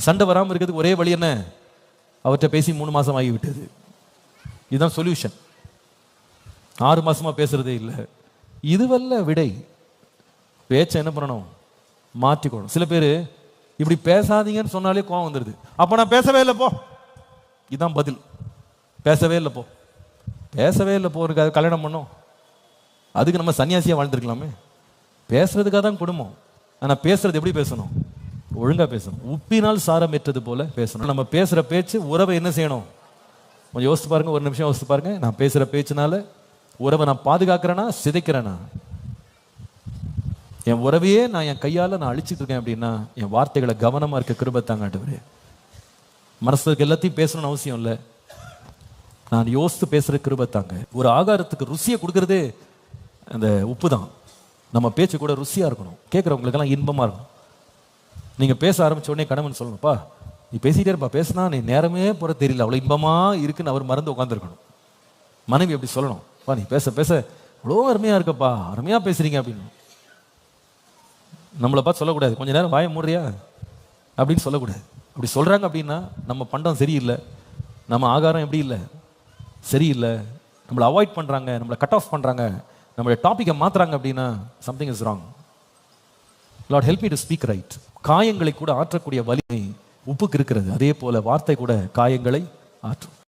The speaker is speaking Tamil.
சண்டை வராமல் இருக்கிறதுக்கு ஒரே வழி என்ன? அவர்கிட்ட பேசி 3 மாதம் ஆகிவிட்டது. இதுதான் சொல்யூஷன். 6 மாசமா பேசுறதே இல்லை. இதுவல்ல விடை. பேச்சை என்ன பண்ணணும்? மாற்றிக்கணும். சில பேர் இப்படி பேசாதீங்கன்னு சொன்னாலே கோவம் வந்துடுது. அப்போ நான் பேசவே இல்லை போ, இதுதான் பதில். பேசவே இல்லை போ, பேசவே இல்லை போ. கல்யாணம் பண்ணோம், அதுக்கு நம்ம சன்னியாசியாக வாழ்ந்துருக்கலாமே. பேசுறதுக்காக தான் குடும்பம். ஆனால் பேசுறது எப்படி பேசணும்? ஒழுங்காக பேசணும். உப்பினால் சாரம் ஏற்றது போல பேசணும். நம்ம பேசுகிற பேச்சு உறவை என்ன செய்யணும்? கொஞ்சம் யோசித்து பாருங்க, ஒரு நிமிஷம் யோசித்து பாருங்க. நான் பேசுகிற பேச்சுனால உறவை நான் பாதுகாக்கிறேனா சிதைக்கிறேனா? என் உறவையே நான் என் கையால் நான் அழிச்சிட்டு இருக்கேன் அப்படின்னா என் வார்த்தைகளை கவனமாக இருக்க கிருபை தாங்க ஆண்டவரே. மனசுக்கு எல்லாத்தையும் பேசணும்னு அவசியம் இல்லை, நான் யோசித்து பேசுகிற கிருபை தாங்க. ஒரு ஆகாரத்துக்கு ருசியை கொடுக்கறதே அந்த உப்பு தான். நம்ம பேச்சு கூட ருசியாக இருக்கணும், கேட்குறவங்களுக்கெல்லாம் இன்பமாக இருக்கணும். நீங்கள் பேச ஆரம்பிச்ச உடனே கணவன் சொல்லணும்ப்பா நீ பேசிகிட்டே இருப்பா, பேசினா நீ நேரமே போகிற தெரியல, அவ்வளோ இன்பமாக இருக்குன்னு அவர் மறந்து உட்காந்துருக்கணும். மனைவி அப்படி சொல்லணும், பா நீ பேச பேச அவ்வளோ அருமையாக இருக்கப்பா, அருமையாக பேசுகிறீங்க அப்படின்னு. நம்மளை பார்த்து சொல்லக்கூடாது கொஞ்ச நேரம் வாய மூடுறியா அப்படின்னு சொல்லக்கூடாது. அப்படி சொல்கிறாங்க அப்படின்னா நம்ம பண்டம் சரியில்லை, நம்ம ஆகாரம் எப்படி இல்லை, சரியில்லை, நம்மளை அவாய்ட் பண்ணுறாங்க, நம்மளை கட் ஆஃப் பண்ணுறாங்க, நம்மளுடைய டாப்பிக்கை மாற்றுறாங்க அப்படின்னா something is wrong. Lord help me to speak right. காயங்களை கூட ஆற்றக்கூடிய வலிமை உப்புக்கு இருக்கிறது. அதே போல வார்த்தை கூட காயங்களை ஆற்றும்.